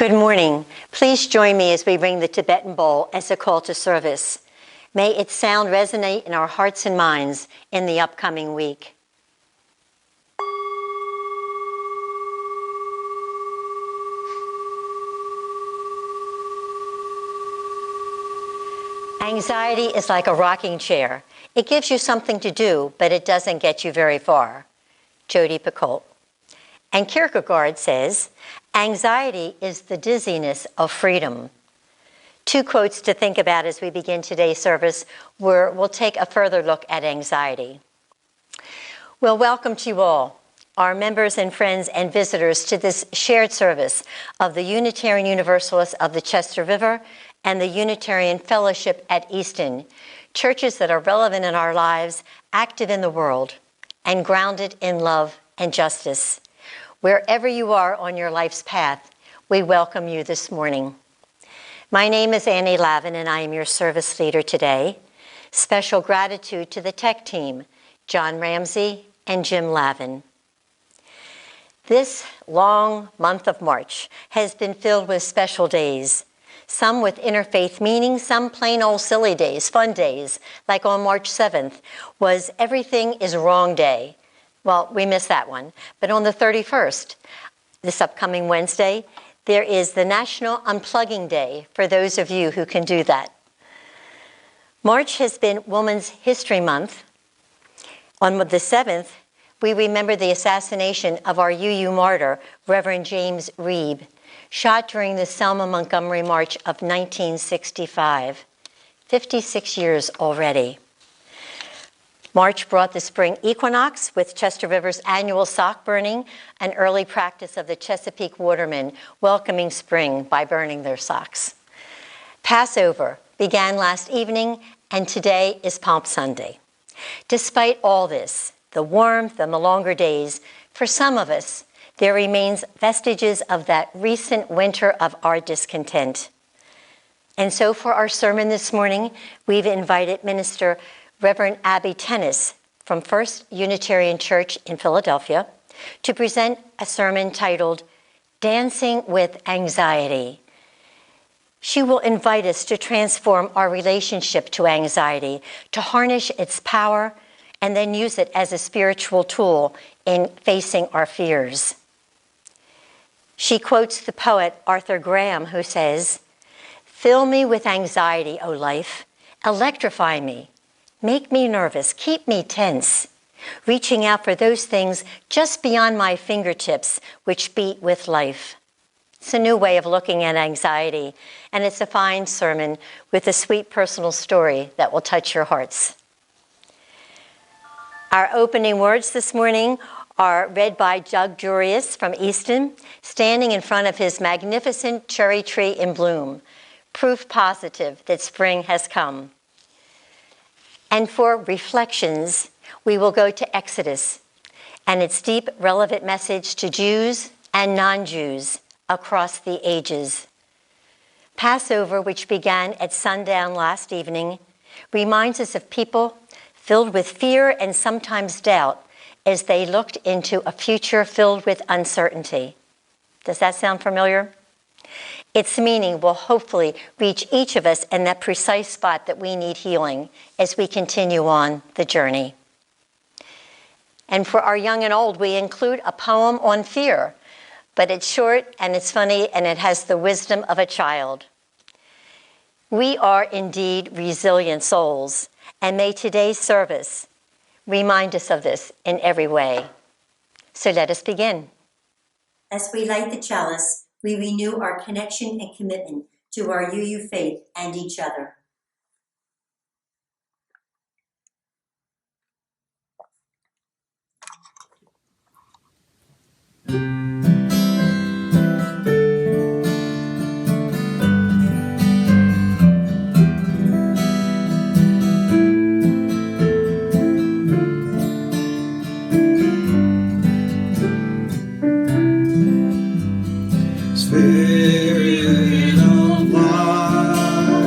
Good morning. Please join me as we ring the Tibetan bowl as a call to service. May its sound resonate in our hearts and minds in the upcoming week. Anxiety is like a rocking chair. It gives you something to do, but it doesn't get you very far. Jodi Picoult. And Kierkegaard says, anxiety is the dizziness of freedom. Two quotes to think about as we begin today's service where we'll take a further look at anxiety. Well, welcome to you all, our members and friends and visitors to this shared service of the Unitarian Universalists of the Chester River and the Unitarian Fellowship at Easton, churches that are relevant in our lives, active in the world, and grounded in love and justice. Wherever you are on your life's path, we welcome you this morning. My name is Annie Lavin, and I am your service leader today. Special gratitude to the tech team, John Ramsey and Jim Lavin. This long month of March has been filled with special days, some with interfaith meaning, some plain old silly days, fun days, like on March 7th was Everything is Wrong Day. Well, we missed that one. But on the 31st, this upcoming Wednesday, there is the National Unplugging Day for those of you who can do that. March has been Women's History Month. On the 7th, we remember the assassination of our UU martyr, Reverend James Reeb, shot during the Selma Montgomery March of 1965. 56 years already. March brought the spring equinox with Chester River's annual sock burning, an early practice of the Chesapeake watermen welcoming spring by burning their socks. Passover began last evening, and today is Palm Sunday. Despite all this, the warmth and the longer days, for some of us, there remains vestiges of that recent winter of our discontent. And so for our sermon this morning, we've invited Minister Reverend Abbey Tennis from First Unitarian Church in Philadelphia to present a sermon titled Dancing with Anxiety. She will invite us to transform our relationship to anxiety, to harness its power, and then use it as a spiritual tool in facing our fears. She quotes the poet Arthur Graham, who says, "Fill me with anxiety, O life, electrify me. Make me nervous, keep me tense, reaching out for those things just beyond my fingertips which beat with life." It's a new way of looking at anxiety, and it's a fine sermon with a sweet personal story that will touch your hearts. Our opening words this morning are read by Doug Jurius from Easton, standing in front of his magnificent cherry tree in bloom, proof positive that spring has come. And for reflections, we will go to Exodus and its deep, relevant message to Jews and non-Jews across the ages. Passover, which began at sundown last evening, reminds us of people filled with fear and sometimes doubt as they looked into a future filled with uncertainty. Does that sound familiar? Its meaning will hopefully reach each of us in that precise spot that we need healing as we continue on the journey. And for our young and old, we include a poem on fear, but it's short and it's funny and it has the wisdom of a child. We are indeed resilient souls, and may today's service remind us of this in every way. So let us begin. As we light the chalice, we renew our connection and commitment to our UU faith and each other. Spirit of life,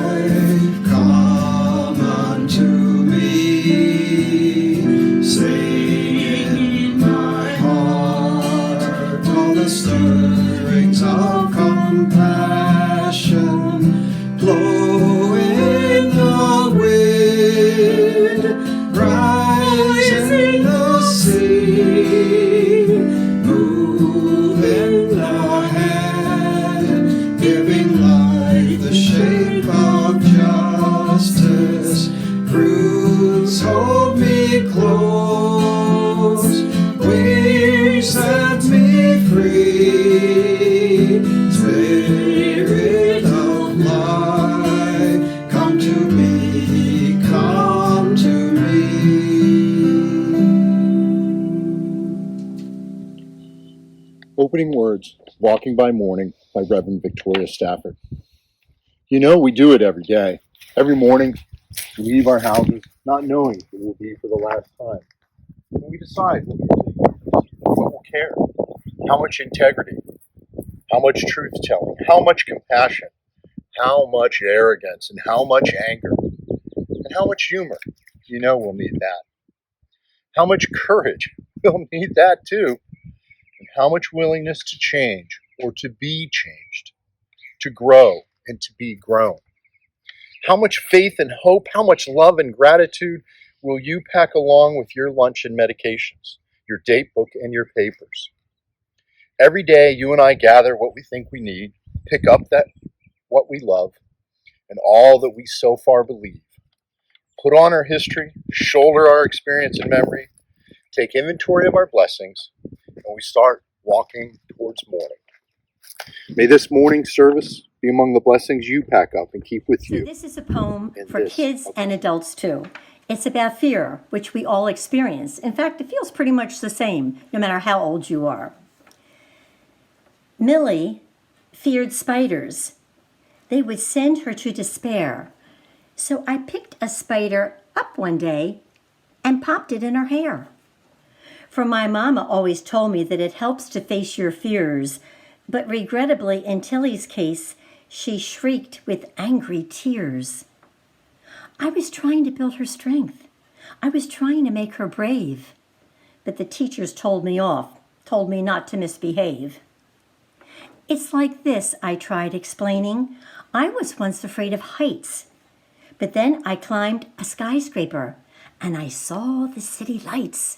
Opening words, Walking by Morning by Reverend Victoria Stafford. You know, we do it every day. Every morning, we leave our houses not knowing it will be for the last time. And we decide what we'll care, how much integrity, how much truth-telling, how much compassion, how much arrogance, and how much anger, and how much humor. You know we'll need that. How much courage. We'll need that too. And how much willingness to change or to be changed, to grow and to be grown. How much faith and hope, how much love and gratitude will you pack along with your lunch and medications, your date book and your papers? Every day you and I gather what we think we need, pick up that what we love, and all that we so far believe. Put on our history, shoulder our experience and memory, take inventory of our blessings, and we start walking towards morning. May this morning service be among the blessings you pack up and keep with you. So this is a poem for kids and adults too. It's about fear, which we all experience. In fact, it feels pretty much the same, no matter how old you are. Millie feared spiders. They would send her to despair. So I picked a spider up one day and popped it in her hair. For my mama always told me that it helps to face your fears, but regrettably, in Tilly's case, she shrieked with angry tears. I was trying to build her strength. I was trying to make her brave. But the teachers told me off, told me not to misbehave. It's like this, I tried explaining. I was once afraid of heights. But then I climbed a skyscraper and I saw the city lights.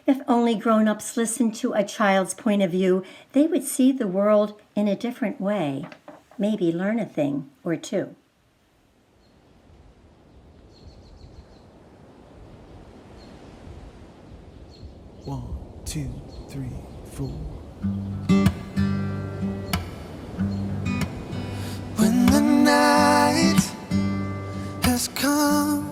If only grown-ups listened to a child's point of view, they would see the world in a different way, maybe learn a thing or two. One, two, three, four. When the night has come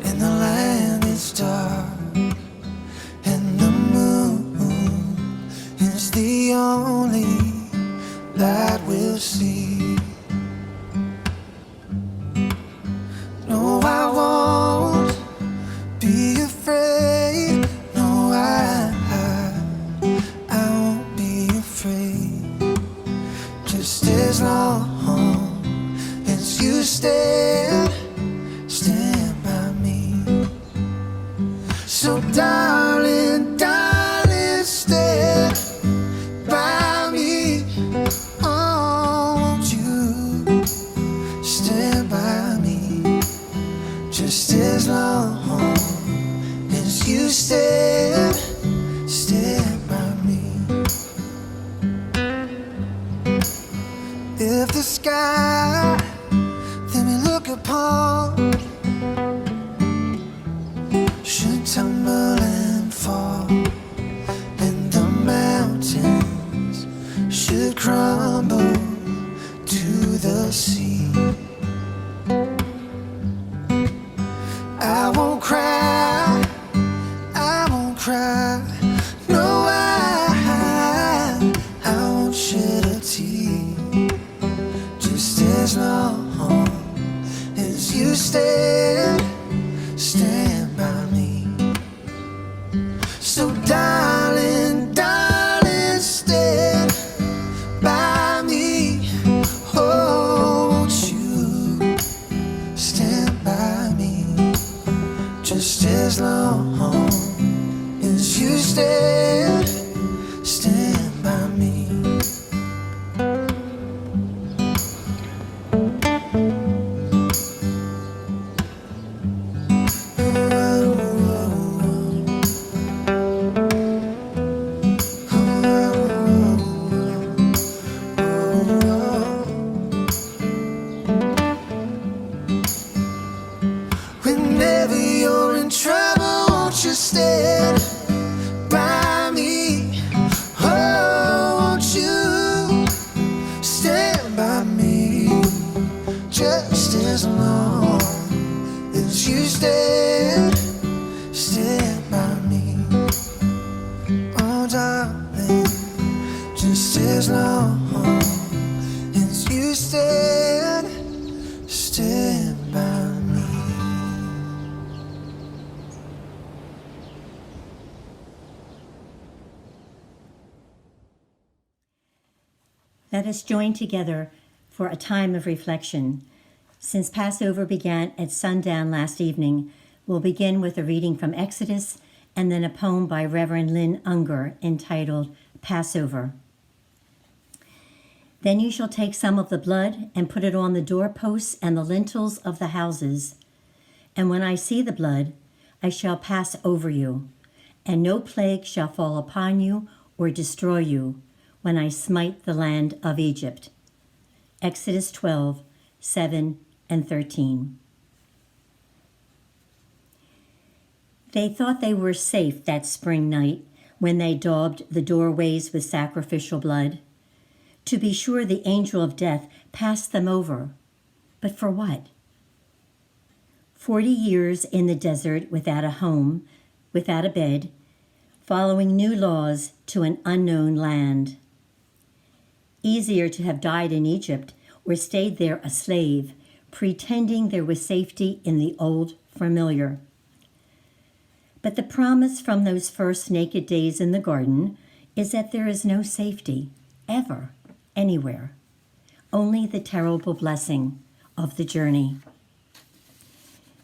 and the land is dark and the moon is the only light we'll see. No, I won't be afraid. No, I won't be afraid. Just as long as you stand by me. So darling, darling, stand by me. Oh, won't you stand by me? Just as long as you stand by me. If the sky that we look upon should tumble and fall, and the mountains should crumble to the sea, I won't cry, I won't cry. No, I won't shed a tear. Just as long as you stand by me. So darling, darling, stand by me. Oh, won't you stand by me? Just as long as you stand by me. Whenever you're in trouble, won't you stand by me? Oh, Let us join together for a time of reflection. Since Passover began at sundown last evening, we'll begin with a reading from Exodus and then a poem by Reverend Lynn Unger entitled Passover. Then you shall take some of the blood and put it on the doorposts and the lintels of the houses. And when I see the blood, I shall pass over you, and no plague shall fall upon you or destroy you when I smite the land of Egypt. Exodus 12, 7 and 13. They thought they were safe that spring night when they daubed the doorways with sacrificial blood. To be sure, the angel of death passed them over. But for what? 40 years in the desert without a home, without a bed, following new laws to an unknown land. Easier to have died in Egypt or stayed there a slave, pretending there was safety in the old familiar. But the promise from those first naked days in the garden is that there is no safety, ever, anywhere. Only the terrible blessing of the journey.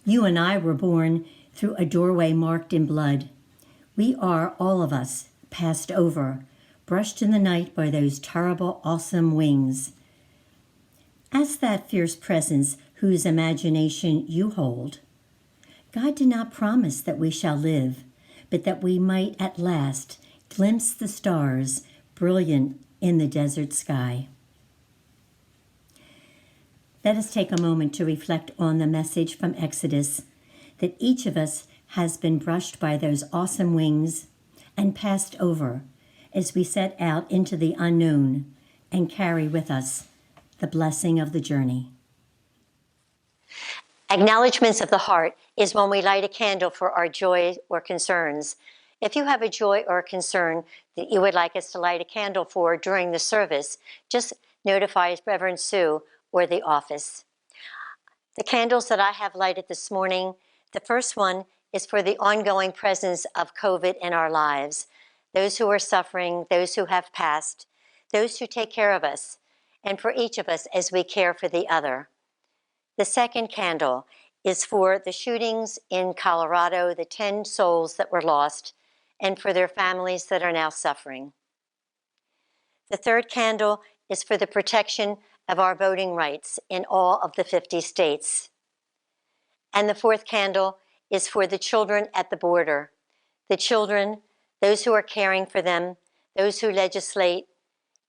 You and I were born through a doorway marked in blood. We are, all of us, passed over, brushed in the night by those terrible, awesome wings. Ask that fierce presence whose imagination you hold. God did not promise that we shall live, but that we might at last glimpse the stars brilliant in the desert sky. Let us take a moment to reflect on the message from Exodus, that each of us has been brushed by those awesome wings and passed over as we set out into the unknown and carry with us the blessing of the journey. Acknowledgements of the heart is when we light a candle for our joy or concerns. If you have a joy or a concern that you would like us to light a candle for during the service, just notify Reverend Sue or the office. The candles that I have lighted this morning, the first one is for the ongoing presence of COVID in our lives. Those who are suffering, those who have passed, those who take care of us, and for each of us as we care for the other. The second candle is for the shootings in Colorado, the 10 souls that were lost, and for their families that are now suffering. The third candle is for the protection of our voting rights in all of the 50 states. And the fourth candle is for the children at the border. The children, those who are caring for them, those who legislate,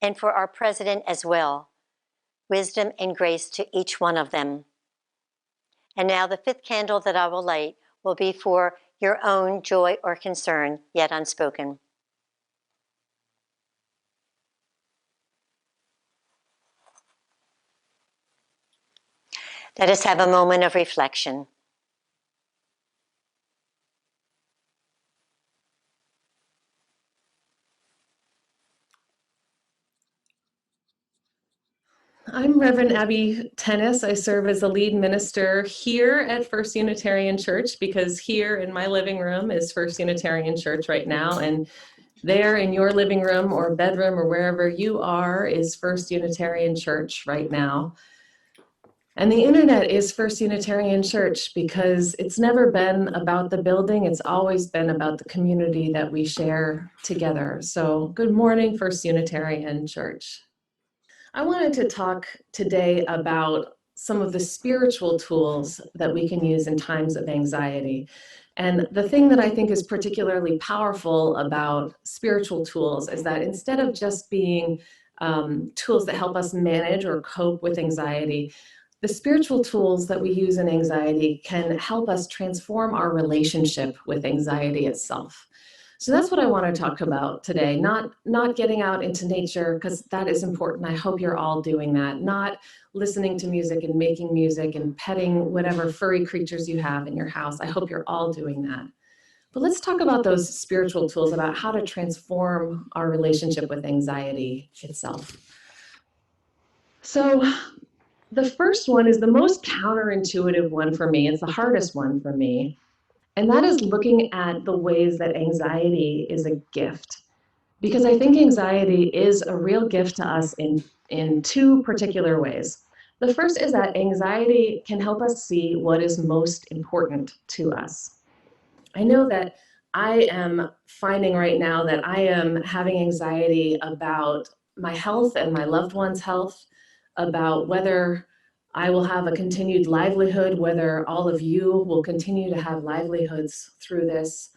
and for our president as well. Wisdom and grace to each one of them. And now the fifth candle that I will light will be for your own joy or concern, yet unspoken. Let us have a moment of reflection. I'm Reverend Abbey Tennis. I serve as the lead minister here at First Unitarian Church because here in my living room is First Unitarian Church right now, and there in your living room or bedroom or wherever you are is First Unitarian Church right now. And the internet is First Unitarian Church because it's never been about the building, it's always been about the community that we share together. So good morning, First Unitarian Church. I wanted to talk today about some of the spiritual tools that we can use in times of anxiety. And the thing that I think is particularly powerful about spiritual tools is that instead of just being tools that help us manage or cope with anxiety, the spiritual tools that we use in anxiety can help us transform our relationship with anxiety itself. So that's what I want to talk about today, not getting out into nature, because that is important. I hope you're all doing that, not listening to music and making music and petting whatever furry creatures you have in your house. I hope you're all doing that. But let's talk about those spiritual tools, about how to transform our relationship with anxiety itself. So the first one is the most counterintuitive one for me. It's the hardest one for me. And that is looking at the ways that anxiety is a gift. because I think anxiety is a real gift to us in two particular ways. The first is that anxiety can help us see what is most important to us. I know that I am finding right now that I am having anxiety about my health and my loved ones' health, about whether I will have a continued livelihood, whether all of you will continue to have livelihoods through this.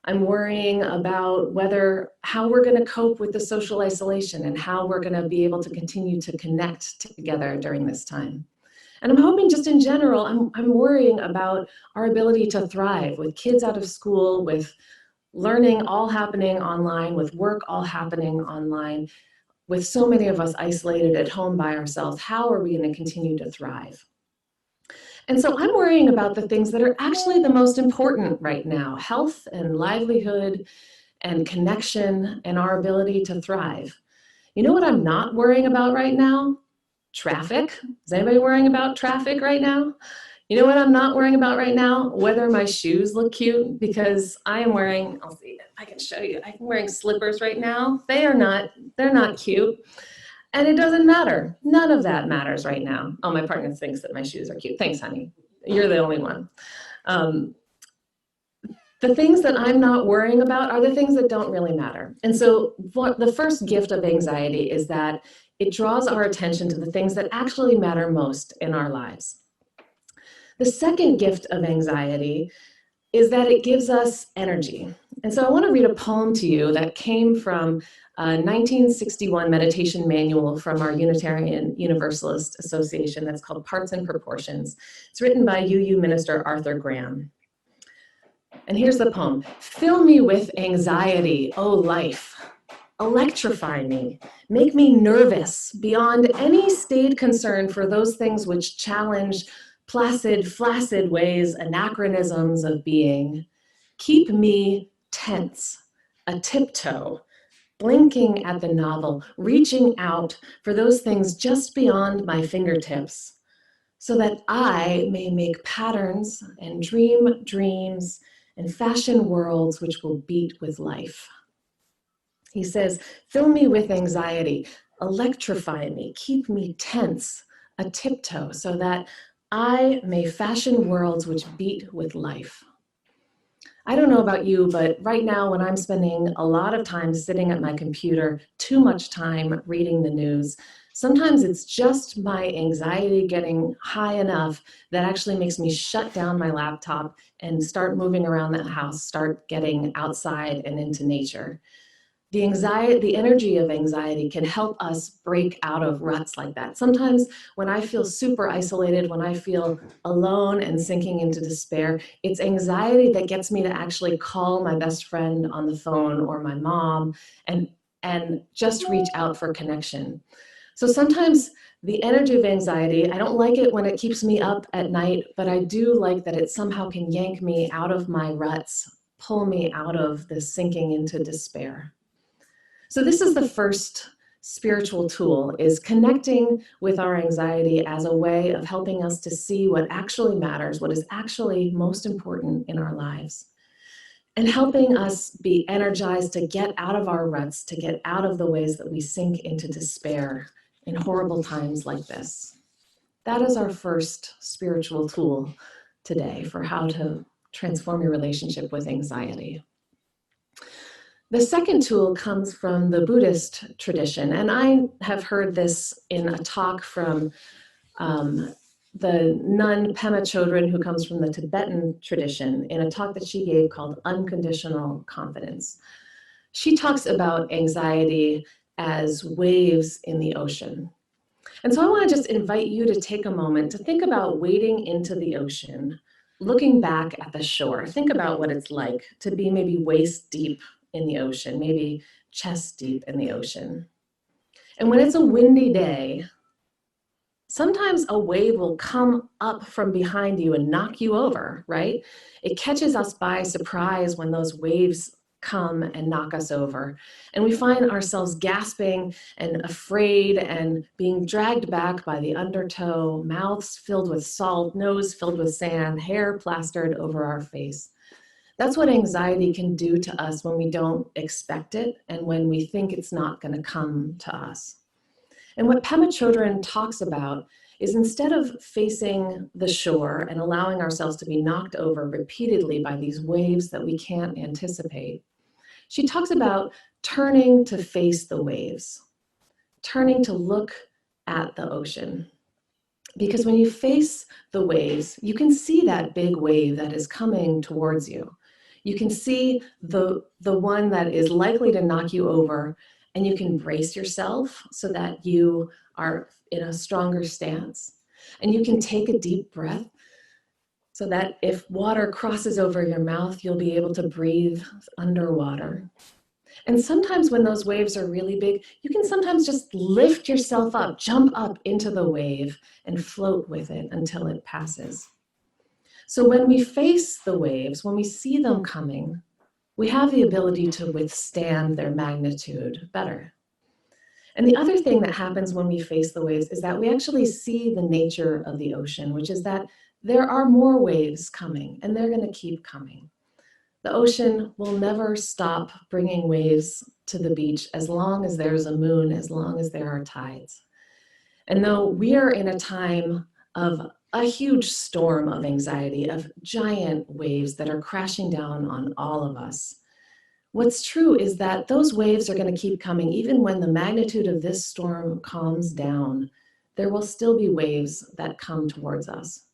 I'm worrying about how we're going to cope with the social isolation and how we're going to be able to continue to connect together during this time. And I'm hoping just in general, I'm worrying about our ability to thrive with kids out of school, with learning all happening online, with work all happening online, with so many of us isolated at home by ourselves. How are we going to continue to thrive? And so I'm worrying about the things that are actually the most important right now: health and livelihood and connection and our ability to thrive. You know what I'm not worrying about right now? Traffic. Is anybody worrying about traffic right now? You know what I'm not worrying about right now? Whether my shoes look cute, because I am wearing, I'll see, I can show you, I'm wearing slippers right now. They're not cute. And it doesn't matter. None of that matters right now. Oh, my partner thinks that my shoes are cute. Thanks, honey. You're the only one. The things that I'm not worrying about are the things that don't really matter. And so the first gift of anxiety is that it draws our attention to the things that actually matter most in our lives. The second gift of anxiety is that it gives us energy. And so I want to read a poem to you that came from a 1961 meditation manual from our Unitarian Universalist Association that's called Parts and Proportions. It's written by UU minister Arthur Graham. And here's the poem. Fill me with anxiety, O life. Electrify me. Make me nervous beyond any staid concern for those things which challenge placid, flaccid ways, anachronisms of being. Keep me tense, a tiptoe, blinking at the novel, reaching out for those things just beyond my fingertips, so that I may make patterns and dream dreams and fashion worlds which will beat with life. He says, fill me with anxiety, electrify me, keep me tense, a tiptoe, so that I may fashion worlds which beat with life. I don't know about you, but right now when I'm spending a lot of time sitting at my computer, too much time reading the news, sometimes it's just my anxiety getting high enough that actually makes me shut down my laptop and start moving around the house, start getting outside and into nature. The energy of anxiety can help us break out of ruts like that. Sometimes when I feel super isolated, when I feel alone and sinking into despair, it's anxiety that gets me to actually call my best friend on the phone or my mom and just reach out for connection. So sometimes the energy of anxiety, I don't like it when it keeps me up at night, but I do like that it somehow can yank me out of my ruts, pull me out of the sinking into despair. So this is the first spiritual tool, is connecting with our anxiety as a way of helping us to see what actually matters, what is actually most important in our lives, and helping us be energized to get out of our ruts, to get out of the ways that we sink into despair in horrible times like this. That is our first spiritual tool today for how to transform your relationship with anxiety. The second tool comes from the Buddhist tradition, and I have heard this in a talk from the nun Pema Chodron, who comes from the Tibetan tradition, in a talk that she gave called Unconditional Confidence. She talks about anxiety as waves in the ocean. And so I want to just invite you to take a moment to think about wading into the ocean, looking back at the shore. Think about what it's like to be maybe waist deep in the ocean, maybe chest deep in the ocean. And when it's a windy day, sometimes a wave will come up from behind you and knock you over, right? It catches us by surprise when those waves come and knock us over. And we find ourselves gasping and afraid and being dragged back by the undertow, mouths filled with salt, nose filled with sand, hair plastered over our face. That's what anxiety can do to us when we don't expect it and when we think it's not going to come to us. And what Pema Chodron talks about is instead of facing the shore and allowing ourselves to be knocked over repeatedly by these waves that we can't anticipate, she talks about turning to face the waves, turning to look at the ocean. Because when you face the waves, you can see that big wave that is coming towards you. You can see the one that is likely to knock you over, and you can brace yourself so that you are in a stronger stance. And you can take a deep breath so that if water crosses over your mouth, you'll be able to breathe underwater. And sometimes when those waves are really big, you can sometimes just lift yourself up, jump up into the wave and float with it until it passes. So when we face the waves, when we see them coming, we have the ability to withstand their magnitude better. And the other thing that happens when we face the waves is that we actually see the nature of the ocean, which is that there are more waves coming, and they're going to keep coming. The ocean will never stop bringing waves to the beach as long as there's a moon, as long as there are tides. And though we are in a time of a huge storm of anxiety, of giant waves that are crashing down on all of us, what's true is that those waves are going to keep coming. Even when the magnitude of this storm calms down, there will still be waves that come towards us.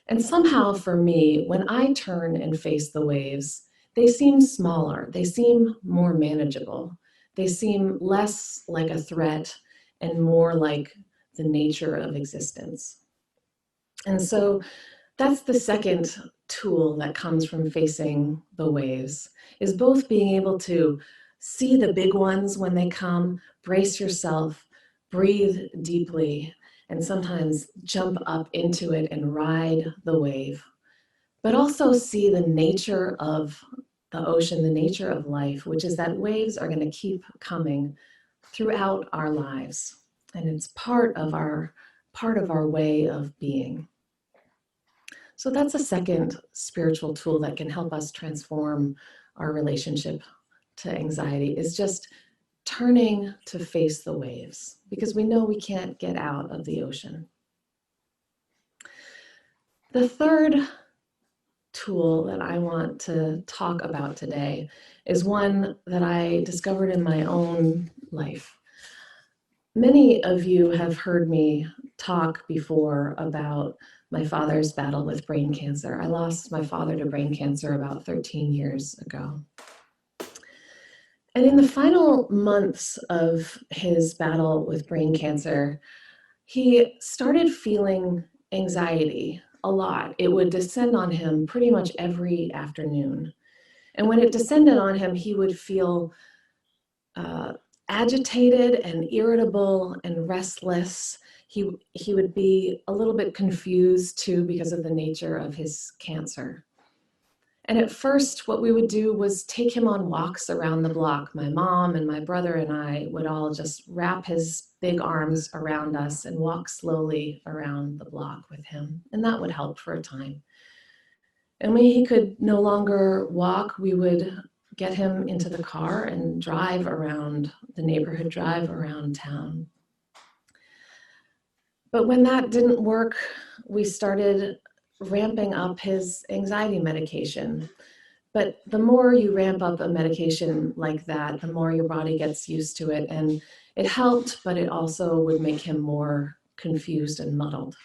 And somehow for me, when I turn and face the waves, they seem smaller, they seem more manageable, they seem less like a threat and more like the nature of existence. And so that's the second tool that comes from facing the waves, is both being able to see the big ones when they come, brace yourself, breathe deeply, and sometimes jump up into it and ride the wave, but also see the nature of the ocean, the nature of life, which is that waves are going to keep coming throughout our lives. And it's part of our way of being. So that's a second spiritual tool that can help us transform our relationship to anxiety, is just turning to face the waves, because we know we can't get out of the ocean. The third tool that I want to talk about today is one that I discovered in my own life. Many of you have heard me talk before about my father's battle with brain cancer. I lost my father to brain cancer about 13 years ago. And in the final months of his battle with brain cancer, he started feeling anxiety a lot. It would descend on him pretty much every afternoon. And when it descended on him, he would feel agitated and irritable and restless. He would be a little bit confused too because of the nature of his cancer. And at first, what we would do was take him on walks around the block. My mom and my brother and I would all just wrap his big arms around us and walk slowly around the block with him. And that would help for a time. And when he could no longer walk, we would get him into the car and drive around the neighborhood, drive around town. But when that didn't work, we started ramping up his anxiety medication. But the more you ramp up a medication like that, the more your body gets used to it. And it helped, but it also would make him more confused and muddled.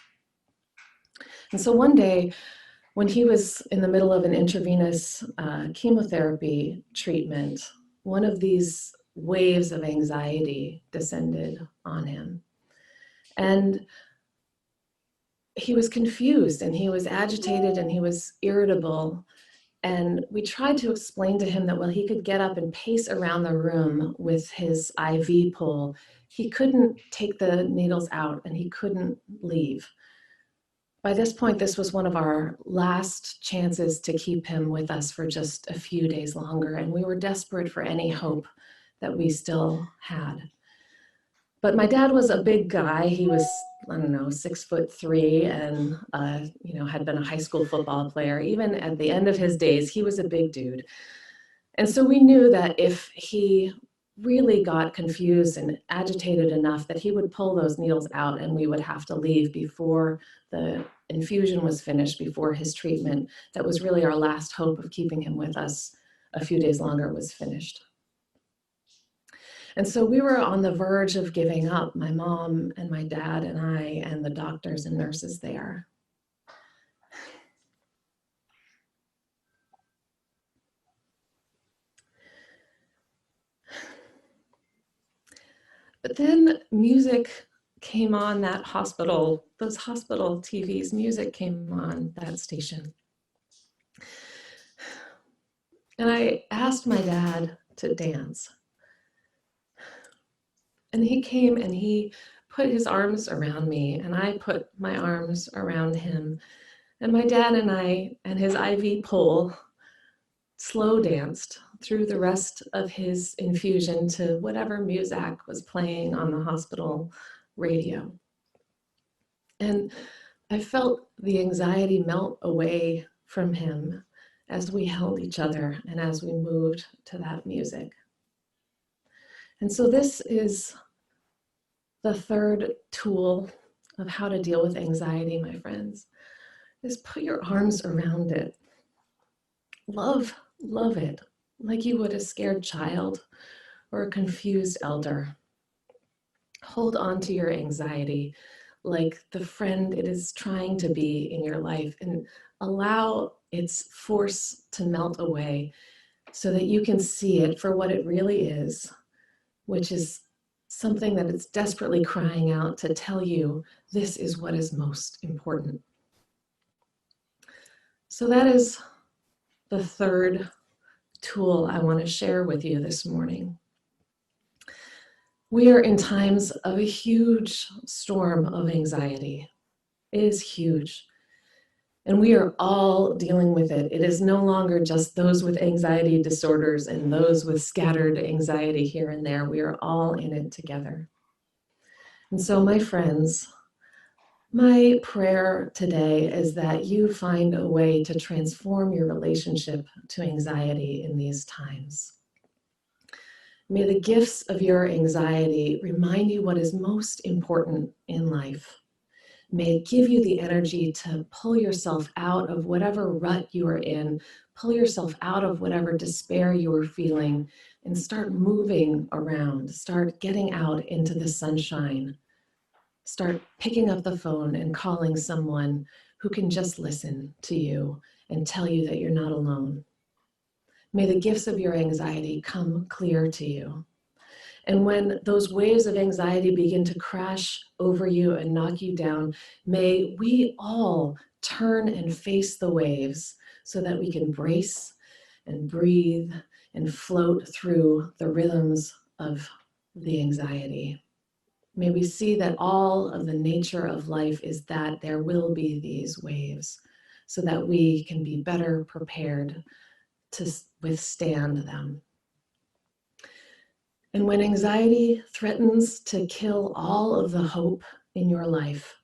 And so one day, when he was in the middle of an intravenous chemotherapy treatment, one of these waves of anxiety descended on him. And he was confused and he was agitated and he was irritable. And we tried to explain to him that while he could get up and pace around the room with his IV pole, he couldn't take the needles out and he couldn't leave. By this point, this was one of our last chances to keep him with us for just a few days longer. And we were desperate for any hope that we still had. But my dad was a big guy. He was, I don't know, 6'3", and had been a high school football player. Even at the end of his days, he was a big dude. And so we knew that if he really got confused and agitated enough, that he would pull those needles out and we would have to leave before the infusion was finished, before his treatment. That was really our last hope of keeping him with us a few days longer was finished. And so we were on the verge of giving up, my mom and my dad and I and the doctors and nurses there. But then music came on that hospital, those hospital TVs, music came on that station. And I asked my dad to dance. And he came and he put his arms around me, and I put my arms around him. And my dad and I and his IV pole slow danced through the rest of his infusion to whatever music was playing on the hospital radio. And I felt the anxiety melt away from him as we held each other and as we moved to that music. And so this is the third tool of how to deal with anxiety, my friends, is put your arms around it. Love it, like you would a scared child or a confused elder. Hold on to your anxiety like the friend it is trying to be in your life, and allow its force to melt away so that you can see it for what it really is, which is something that it's desperately crying out to tell you this is what is most important. So that is the third tool I want to share with you this morning. We are in times of a huge storm of anxiety. It is huge. And we are all dealing with it. It is no longer just those with anxiety disorders and those with scattered anxiety here and there. We are all in it together. And so, my friends, my prayer today is that you find a way to transform your relationship to anxiety in these times. May the gifts of your anxiety remind you what is most important in life. May it give you the energy to pull yourself out of whatever rut you are in, pull yourself out of whatever despair you are feeling, and start moving around, start getting out into the sunshine. Start picking up the phone and calling someone who can just listen to you and tell you that you're not alone. May the gifts of your anxiety come clear to you. And when those waves of anxiety begin to crash over you and knock you down, may we all turn and face the waves so that we can brace and breathe and float through the rhythms of the anxiety. May we see that all of the nature of life is that there will be these waves so that we can be better prepared to withstand them. And when anxiety threatens to kill all of the hope in your life,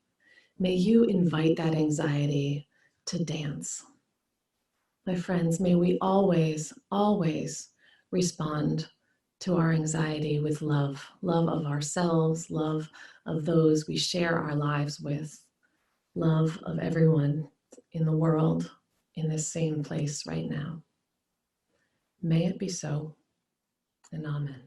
may you invite that anxiety to dance. My friends, may we always, always respond to our anxiety with love, love of ourselves, love of those we share our lives with, love of everyone in the world in this same place right now. May it be so, and amen.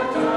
Better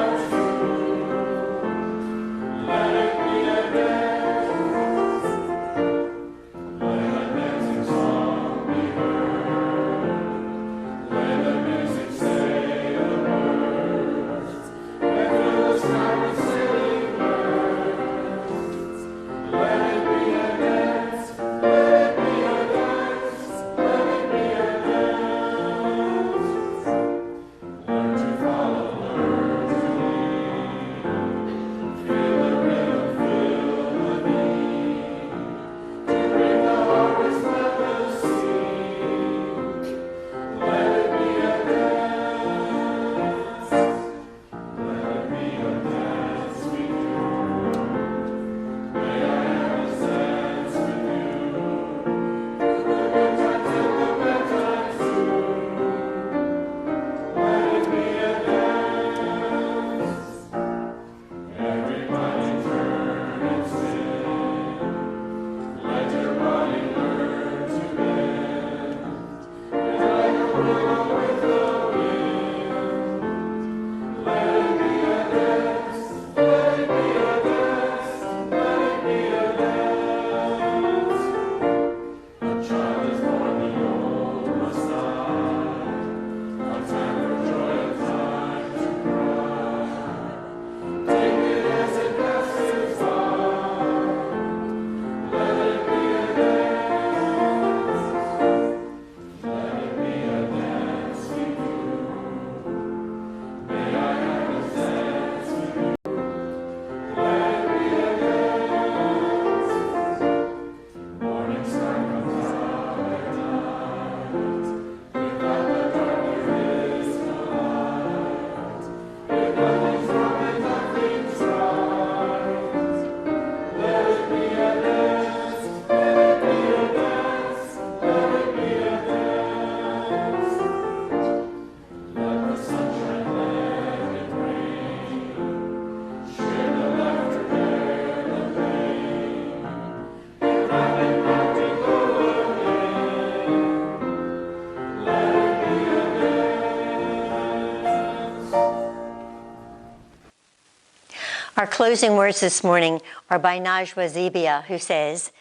Our closing words this morning are by Najwa Zebia, who says,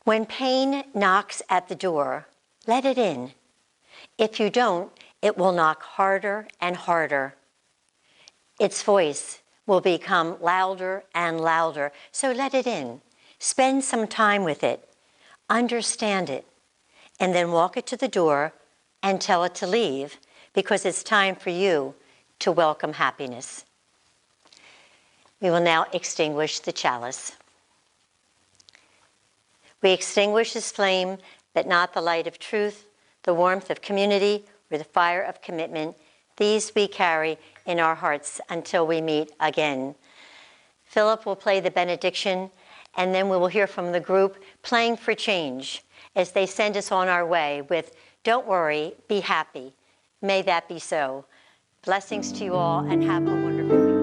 "When pain knocks at the door, let it in. If you don't, it will knock harder and harder. Its voice will become louder and louder, so let it in. Spend some time with it, understand it, and then walk it to the door and tell it to leave, because it's time for you to welcome happiness." We will now extinguish the chalice. We extinguish this flame, but not the light of truth, the warmth of community, or the fire of commitment. These we carry in our hearts until we meet again. Philip will play the benediction, and then we will hear from the group playing for change as they send us on our way with "Don't worry, be happy." May that be so. Blessings to you all, and have a wonderful week.